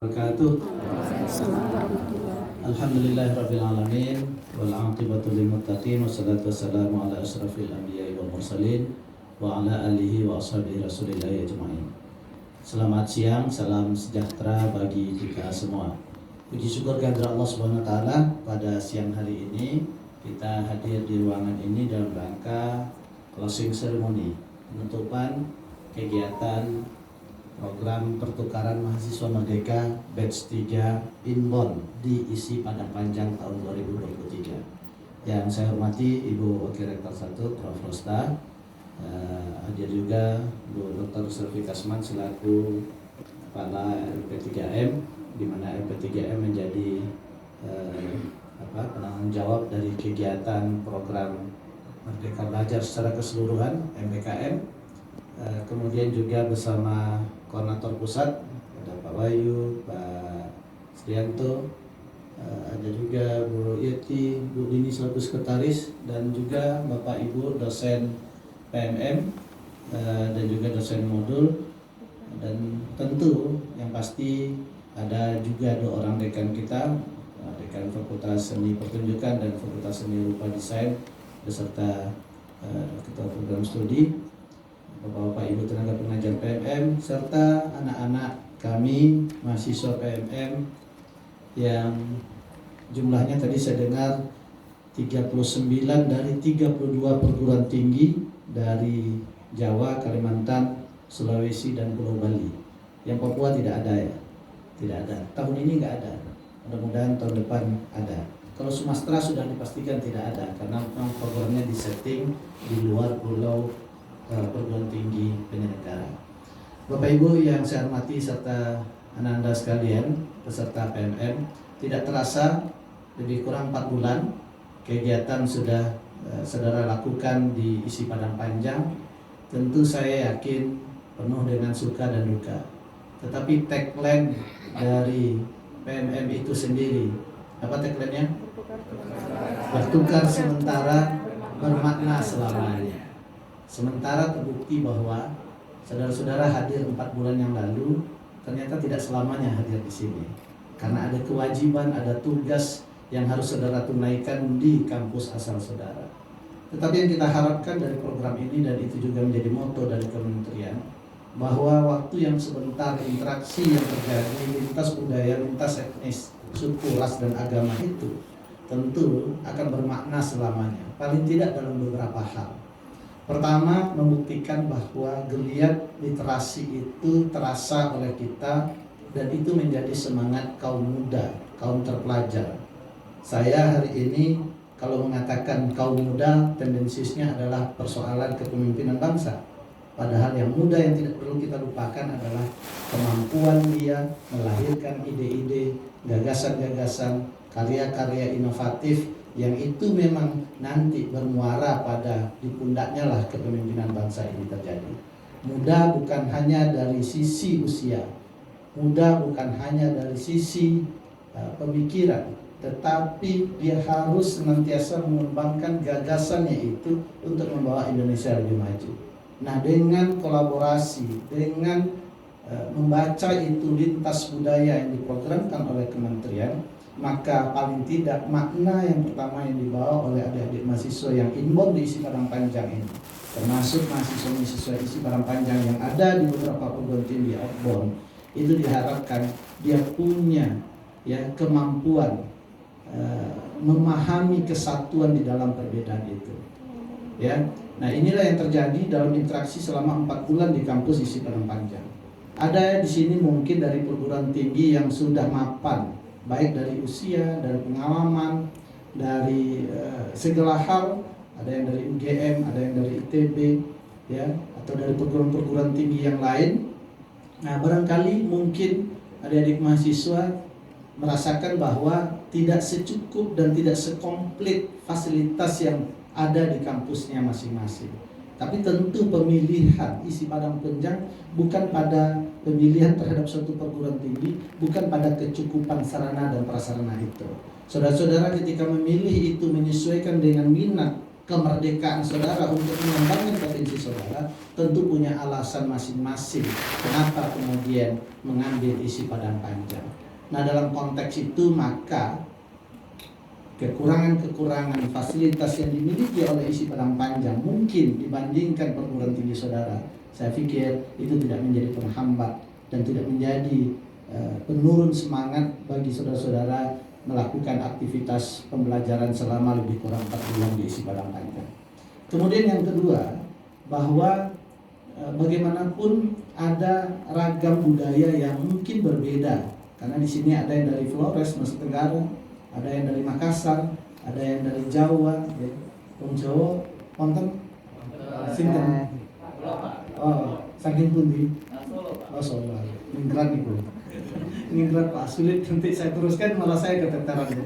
Wabarakatuh. Alhamdulillahirabbil alamin wal 'aqibatu lil muttaqin wassalatu wassalamu ala asyrafil anbiya'i wal mursalin wa ala alihi wa ashabihi rasulillah ajmain. Selamat siang, salam sejahtera bagi kita semua. Puji syukur kehadirat Allah Subhanahu wa taala, pada siang hari ini kita hadir di ruangan ini dalam rangka closing ceremony, penutupan kegiatan program pertukaran mahasiswa Merdeka batch 3 inbound di ISI Padang Panjang tahun 2023. Yang saya hormati Ibu Wakil Rektor 1 Prof. Rosta, hadir juga Bu Dr. Selvi Kasman selaku Kepala LP3M, di mana LP3M menjadi penanggung jawab dari kegiatan program Merdeka Belajar secara keseluruhan MBKM. Kemudian juga bersama Koordinator Pusat ada Pak Wahyu, Pak Srianto, ada juga Bu Yeti, Bu Dini selaku sekretaris, dan juga Bapak Ibu dosen PMM dan juga dosen modul, dan tentu yang pasti ada juga 2 orang dekan kita, dekan Fakultas Seni Pertunjukan dan Fakultas Seni Rupa Desain beserta ketua program studi, Bapak-bapak Ibu tenaga pengajar PMM, serta anak-anak kami mahasiswa PMM yang jumlahnya tadi saya dengar 39 dari 32 perguruan tinggi dari Jawa, Kalimantan, Sulawesi, dan Pulau Bali. Yang Papua tidak ada ya? Tidak ada. Tahun ini nggak ada. Mudah-mudahan tahun depan ada. Kalau Sumatera sudah dipastikan tidak ada karena memang programnya disetting di luar pulau perguruan tinggi penyelenggara. Bapak Ibu yang saya hormati serta anak-anak sekalian peserta PMM, tidak terasa lebih kurang 4 bulan kegiatan sudah saudara lakukan di ISI Padang Panjang. Tentu saya yakin penuh dengan suka dan duka. Tetapi tagline dari PMM itu sendiri, apa tagline-nya? Bertukar sementara, bermakna selamanya. Sementara terbukti bahwa saudara-saudara hadir 4 bulan yang lalu ternyata tidak selamanya hadir di sini. Karena ada kewajiban, ada tugas yang harus saudara tunaikan di kampus asal saudara. Tetapi yang kita harapkan dari program ini, dan itu juga menjadi moto dari kementerian, bahwa waktu yang sebentar, interaksi yang terjadi lintas budaya, lintas etnis, suku, ras, dan agama itu tentu akan bermakna selamanya, paling tidak dalam beberapa hal. Pertama, membuktikan bahwa geliat literasi itu terasa oleh kita, dan itu menjadi semangat kaum muda, kaum terpelajar. Saya hari ini kalau mengatakan kaum muda, tendensiusnya adalah persoalan kepemimpinan bangsa. Padahal yang muda yang tidak perlu kita lupakan adalah kemampuan dia melahirkan ide-ide, gagasan-gagasan, karya-karya inovatif yang itu memang nanti bermuara pada di pundaknya lah kepemimpinan bangsa ini terjadi. Muda bukan hanya dari sisi usia, muda bukan hanya dari sisi pemikiran, tetapi dia harus senantiasa mengembangkan gagasannya itu untuk membawa Indonesia lebih maju. Nah, dengan kolaborasi, dengan membaca itu lintas budaya yang diprogramkan oleh kementerian, maka paling tidak makna yang pertama yang dibawa oleh adik-adik mahasiswa yang inbound di ISI Padang Panjang ini, termasuk mahasiswa-mahasiswa ISI Padang Panjang yang ada di beberapa perguruan tinggi outbound, itu diharapkan dia punya kemampuan memahami kesatuan di dalam perbedaan itu. Nah, inilah yang terjadi dalam interaksi selama 4 bulan di kampus ISI Padang Panjang. Ada di sini mungkin dari perguruan tinggi yang sudah mapan, baik dari usia, dari pengalaman, dari segala hal. Ada yang dari UGM, ada yang dari ITB, atau dari perguruan-perguruan tinggi yang lain. Nah, barangkali mungkin adik-adik mahasiswa merasakan bahwa tidak secukup dan tidak sekomplit fasilitas yang ada di kampusnya masing-masing. Tapi tentu pemilihan ISI Padang Panjang bukan pada pemilihan terhadap suatu perguruan tinggi, bukan pada kecukupan sarana dan prasarana itu. Saudara-saudara ketika memilih itu menyesuaikan dengan minat kemerdekaan saudara untuk mengembangkan potensi saudara tentu punya alasan masing-masing kenapa kemudian mengambil isi Padang Panjang. Nah, dalam konteks itu maka kekurangan-kekurangan fasilitas yang dimiliki oleh isi Padang Panjang mungkin dibandingkan perguruan tinggi saudara, saya pikir itu tidak menjadi penghambat dan tidak menjadi penurun semangat bagi saudara-saudara melakukan aktivitas pembelajaran selama lebih kurang 4 bulan di isi Padang Panjang. Kemudian yang kedua, bahwa bagaimanapun ada ragam budaya yang mungkin berbeda, karena di sini ada yang dari Flores, Nusa Tenggara, ada yang dari Makassar, ada yang dari Jawa, ya. Wong Jawa, wonten sinten? Oh, saking pundi? Oh, Solo. Ningrat niku. Ningrat Pak, sulit nanti saya teruskan malah saya keteteran ya.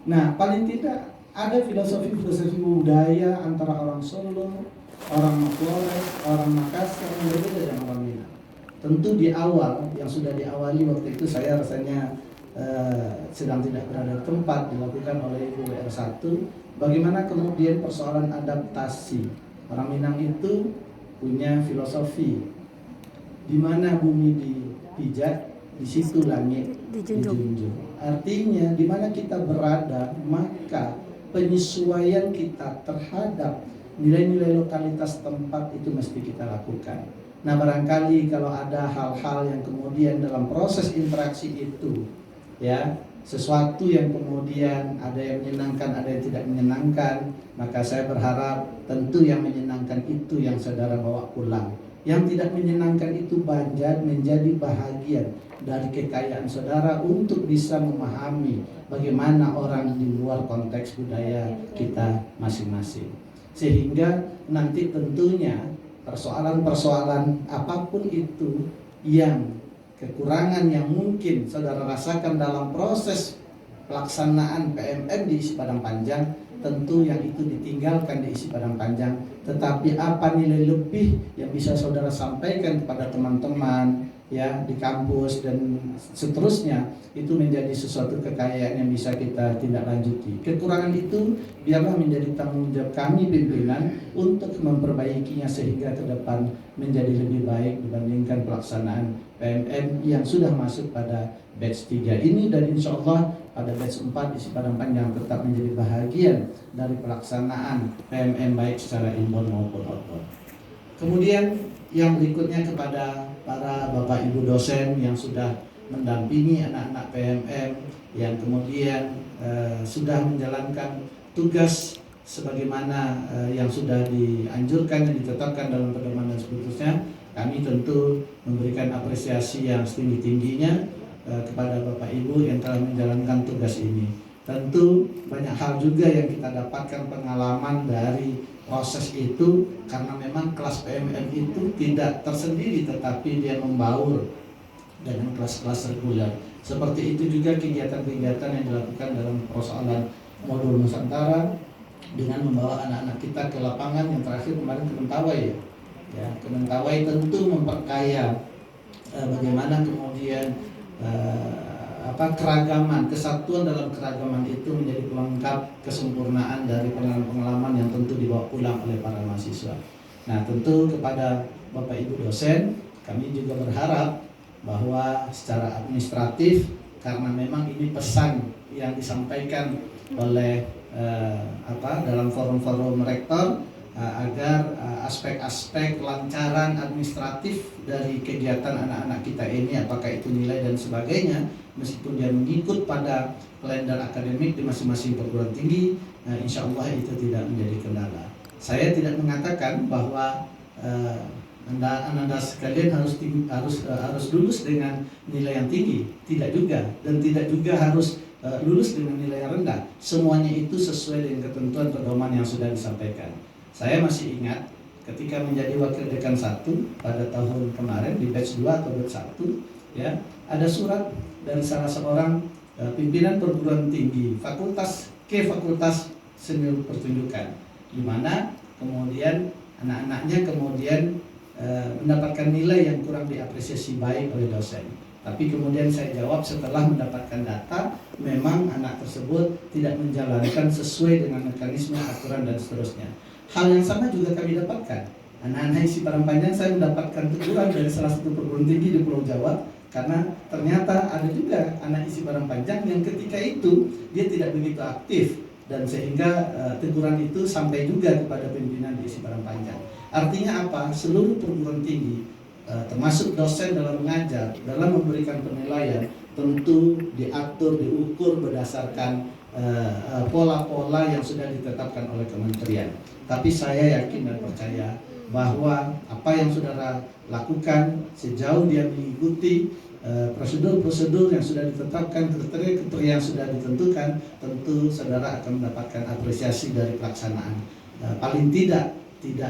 Nah, paling tidak ada filosofi budaya antara orang Solo, orang Flores, orang Makassar yang berbeda dengan orang Minang. Tentu di awal yang sudah diawali waktu itu saya rasanya sedang tidak berada di tempat dilakukan oleh Ibu WR1, bagaimana kemudian persoalan adaptasi. Orang Minang itu punya filosofi di mana bumi dipijak, di situ langit dijunjung. Artinya di mana kita berada, maka penyesuaian kita terhadap nilai-nilai lokalitas tempat itu mesti kita lakukan. Nah, barangkali kalau ada hal-hal yang kemudian dalam proses interaksi itu, ya, sesuatu yang kemudian ada yang menyenangkan, ada yang tidak menyenangkan, maka saya berharap tentu yang menyenangkan itu yang saudara bawa pulang. Yang tidak menyenangkan itu menjadi bahagian dari kekayaan saudara untuk bisa memahami bagaimana orang di luar konteks budaya kita masing-masing. Sehingga nanti tentunya persoalan-persoalan apapun itu yang kekurangan yang mungkin saudara rasakan dalam proses pelaksanaan PMM di isi Padang Panjang, tentu yang itu ditinggalkan di isi Padang Panjang. Tetapi apa nilai lebih yang bisa saudara sampaikan kepada teman-teman ya di kampus dan seterusnya, itu menjadi sesuatu kekayaan yang bisa kita tindak lanjuti. Kekurangan itu biarlah menjadi tanggung jawab kami pimpinan untuk memperbaikinya sehingga ke depan menjadi lebih baik dibandingkan pelaksanaan PMM yang sudah masuk pada batch 3 ini, dan insya Allah pada batch 4 isi Padang Panjang tetap menjadi bahagian dari pelaksanaan PMM baik secara inbound maupun outbound. Kemudian yang berikutnya kepada para Bapak Ibu dosen yang sudah mendampingi anak-anak PMM, yang kemudian sudah menjalankan tugas sebagaimana yang sudah dianjurkan dan ditetapkan dalam pedoman dan seterusnya, kami tentu memberikan apresiasi yang setinggi-tingginya kepada Bapak Ibu yang telah menjalankan tugas ini. Tentu banyak hal juga yang kita dapatkan pengalaman dari proses itu, karena memang kelas PMM itu tidak tersendiri tetapi dia membaur dengan kelas-kelas reguler. Seperti itu juga kegiatan-kegiatan yang dilakukan dalam persoalan modul Nusantara dengan membawa anak-anak kita ke lapangan, yang terakhir kemarin ke Mentawai ya. Ke Mentawai tentu memperkaya bagaimana kemudian keragaman, kesatuan dalam keragaman itu menjadi pelengkap kesempurnaan dari pengalaman-pengalaman yang tentu dibawa pulang oleh para mahasiswa. Nah, tentu kepada Bapak Ibu dosen, kami juga berharap bahwa secara administratif, karena memang ini pesan yang disampaikan oleh dalam forum-forum rektor, agar aspek-aspek kelancaran administratif dari kegiatan anak-anak kita ini, apakah itu nilai dan sebagainya, meskipun dia mengikut pada kalender akademik di masing-masing perguruan tinggi, insya Allah itu tidak menjadi kendala. Saya tidak mengatakan bahwa anda sekalian harus lulus dengan nilai yang tinggi, tidak juga, dan tidak juga harus lulus dengan nilai yang rendah. Semuanya itu sesuai dengan ketentuan pedoman yang sudah disampaikan. Saya masih ingat ketika menjadi wakil dekan 1 pada tahun kemarin di batch 2 atau batch 1 ya, ada surat dari salah seorang pimpinan perguruan tinggi fakultas seni pertunjukan, di mana kemudian anak-anaknya kemudian mendapatkan nilai yang kurang diapresiasi baik oleh dosen. Tapi kemudian saya jawab setelah mendapatkan data, memang anak tersebut tidak menjalankan sesuai dengan mekanisme, aturan, dan seterusnya. Hal yang sama juga kami dapatkan. Anak-anak isi Padang Panjang saya mendapatkan teguran dari salah satu perguruan tinggi di Pulau Jawa, karena ternyata ada juga anak isi Padang Panjang yang ketika itu dia tidak begitu aktif, dan sehingga teguran itu sampai juga kepada pimpinan di isi Padang Panjang. Artinya apa? Seluruh perguruan tinggi, termasuk dosen dalam mengajar, dalam memberikan penilaian, tentu diatur, diukur berdasarkan pola-pola yang sudah ditetapkan oleh kementerian. Tapi saya yakin dan percaya bahwa apa yang saudara lakukan sejauh dia mengikuti prosedur-prosedur yang sudah ditetapkan, kriteria yang sudah ditentukan, tentu saudara akan mendapatkan apresiasi dari pelaksanaan. Paling tidak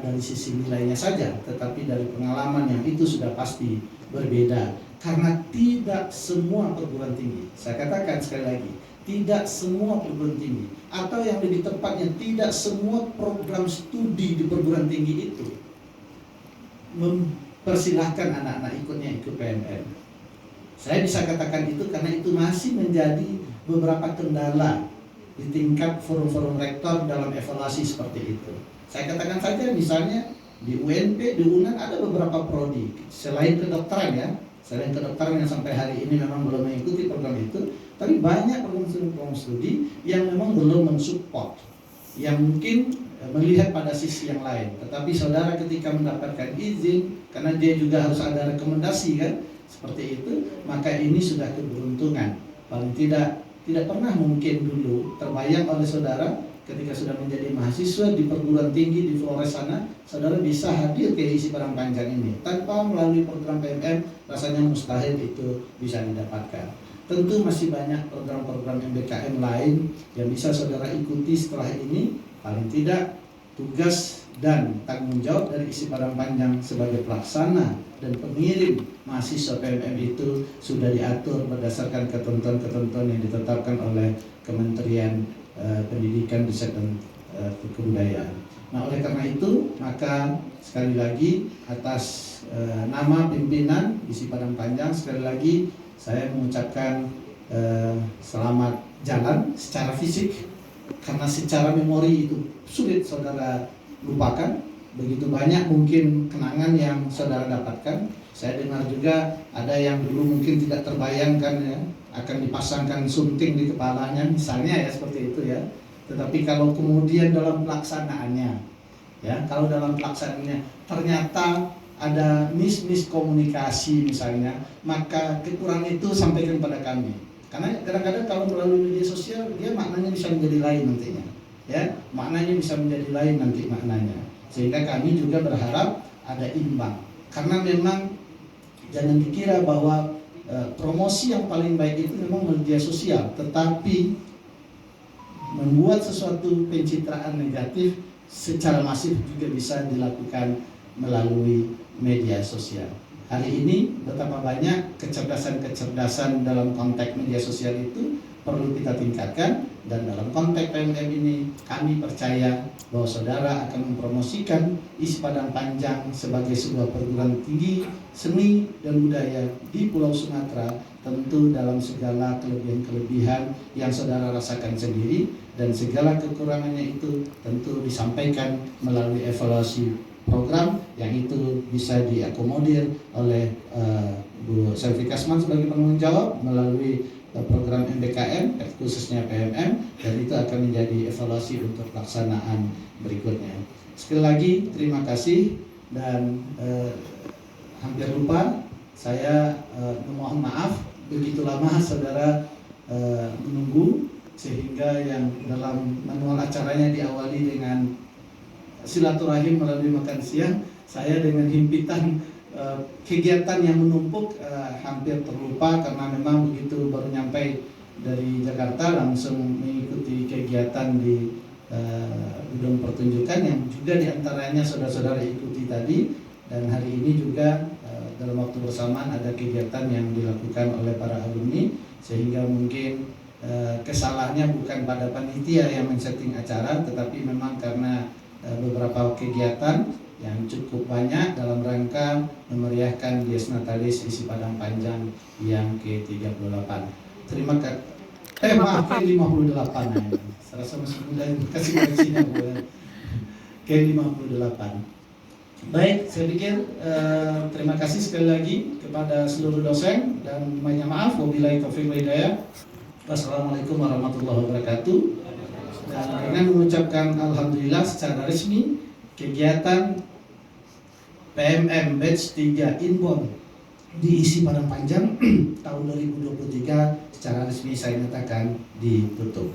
dari sisi nilainya saja, tetapi dari pengalaman yang itu sudah pasti berbeda. Karena tidak semua perguruan tinggi, saya katakan sekali lagi, tidak semua perguruan tinggi, atau yang lebih tepatnya tidak semua program studi di perguruan tinggi itu mempersilahkan anak-anak ikut PMM. Saya bisa katakan itu karena itu masih menjadi beberapa kendala di tingkat forum-forum rektor dalam evaluasi seperti itu. Saya katakan saja misalnya di UNP, di UNAN ada beberapa prodi selain kedokteran ya, selain kedokteran yang sampai hari ini memang belum mengikuti program itu, tapi banyak program studi yang memang belum mensupport, yang mungkin melihat pada sisi yang lain. Tetapi saudara ketika mendapatkan izin, karena dia juga harus ada rekomendasi kan, seperti itu, maka ini sudah keberuntungan. Paling tidak pernah mungkin dulu terbayang oleh saudara ketika sudah menjadi mahasiswa di perguruan tinggi di Flores sana, saudara bisa hadir ke isi Padang Panjang ini tanpa melalui program PMM. Rasanya mustahil itu bisa didapatkan. Tentu masih banyak program-program MBKM lain yang bisa saudara ikuti setelah ini. Paling tidak tugas dan tanggung jawab dari isi Padang Panjang sebagai pelaksana dan pengirim mahasiswa PMM itu sudah diatur berdasarkan ketentuan-ketentuan yang ditetapkan oleh Kementerian Pendidikan, Riset, dan Kebudayaan. Nah, oleh karena itu, maka sekali lagi atas nama pimpinan isi Padang Panjang, sekali lagi saya mengucapkan selamat jalan secara fisik, karena secara memori itu sulit saudara lupakan. Begitu banyak mungkin kenangan yang saudara dapatkan. Saya dengar juga ada yang dulu mungkin tidak terbayangkan ya, akan dipasangkan sunting di kepalanya misalnya ya, seperti itu ya. Tetapi kalau kemudian dalam pelaksanaannya ya, kalau dalam pelaksanaannya ternyata ada miskomunikasi misalnya, maka kekurangan itu sampaikan pada kami. Karena kadang-kadang kalau melalui media sosial dia maknanya bisa menjadi lain nantinya. Ya, maknanya bisa menjadi lain nanti maknanya. Sehingga kami juga berharap ada imbang. Karena memang jangan dikira bahwa promosi yang paling baik itu memang media sosial, tetapi membuat sesuatu pencitraan negatif secara masif juga bisa dilakukan melalui media sosial. Hari ini betapa banyak kecerdasan-kecerdasan dalam konteks media sosial itu perlu kita tingkatkan, dan dalam konteks PMM ini kami percaya bahwa saudara akan mempromosikan isi Padang Panjang sebagai sebuah perguruan tinggi seni dan budaya di Pulau Sumatera, tentu dalam segala kelebihan-kelebihan yang saudara rasakan sendiri, dan segala kekurangannya itu tentu disampaikan melalui evaluasi program yang itu bisa diakomodir oleh Bu Selvi Kasman sebagai penanggung jawab melalui program MBKM khususnya PMM, dan itu akan menjadi evaluasi untuk pelaksanaan berikutnya. Sekali lagi terima kasih, dan hampir lupa saya memohon maaf begitu lama saudara menunggu, sehingga yang dalam manual acaranya diawali dengan silaturahim melalui makan siang, saya dengan himpitan kegiatan yang menumpuk hampir terlupa, karena memang begitu baru nyampe dari Jakarta langsung mengikuti kegiatan di gedung pertunjukan yang juga diantaranya saudara-saudara ikuti tadi, dan hari ini juga dalam waktu bersamaan ada kegiatan yang dilakukan oleh para alumni, sehingga mungkin kesalahannya bukan pada panitia yang men-setting acara, tetapi memang karena beberapa kegiatan yang cukup banyak dalam rangka memeriahkan Dies Natalis isi Padang Panjang yang ke-38. Terima kasih. Maaf, ke-58. Saya rasa masih muda, kasih koreksinya Bu. Ke-58. Baik, saya pikir terima kasih sekali lagi kepada seluruh dosen dan banyak maaf wabillahi taufiq wal hidayah. Wassalamualaikum warahmatullahi wabarakatuh. Dan dengan mengucapkan alhamdulillah secara resmi kegiatan PMM Batch 3 Inbound diisi Padang Panjang tahun 2023 secara resmi saya nyatakan ditutup.